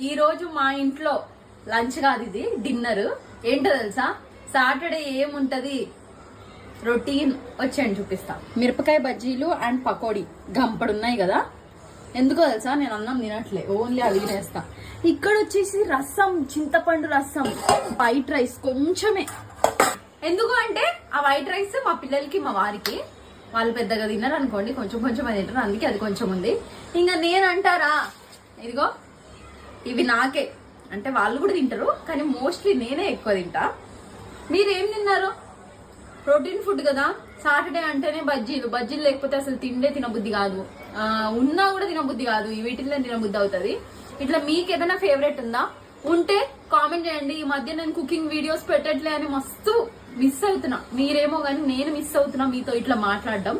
ఈ రోజు మా ఇంట్లో లంచ్ కాదు, ఇది డిన్నర్. ఏంటో తెలుసా, సాటర్డే ఏముంటది రొటీన్ వచ్చేయండి చూపిస్తా. మిరపకాయ బజ్జీలు అండ్ పకోడీ గంపడున్నాయి కదా. ఎందుకో తెలుసా, నేను అన్నం తినట్లే, ఓన్లీ అవి తినేస్తా. ఇక్కడ వచ్చేసి రసం, చింతపండు రసం, వైట్ రైస్ కొంచెమే. ఎందుకు అంటే ఆ వైట్ రైస్ మా పిల్లలకి మా వారికి, వాళ్ళు పెద్దగా తిన్నారు అనుకోండి, కొంచెం కొంచెం అది తింటారు, అందుకే అది కొంచెం ఉంది. ఇంకా నేను అంటారా, ఇదిగో ఇవి నాకే, అంటే వాళ్ళు కూడా తింటారు కానీ మోస్ట్లీ నేనే ఎక్కువ తింటా. మీరేం తిన్నారు? ప్రోటీన్ ఫుడ్ కదా. సాటర్డే అంటేనే బజ్జీలు, బజ్జీలు లేకపోతే అసలు తిండే తినబుద్ధి కాదు, ఉన్నా కూడా తినబుద్ధి కాదు, ఈ వీటిల్లో తినబుద్ధి అవుతుంది. ఇట్లా మీకు ఏదైనా ఫేవరెట్ ఉందా? ఉంటే కామెంట్ చేయండి. ఈ మధ్య నేను కుకింగ్ వీడియోస్ పెట్టట్లే అని మస్తు మిస్ అవుతున్నా. మీరేమో కానీ నేను మిస్ అవుతున్నా మీతో ఇట్లా మాట్లాడడం.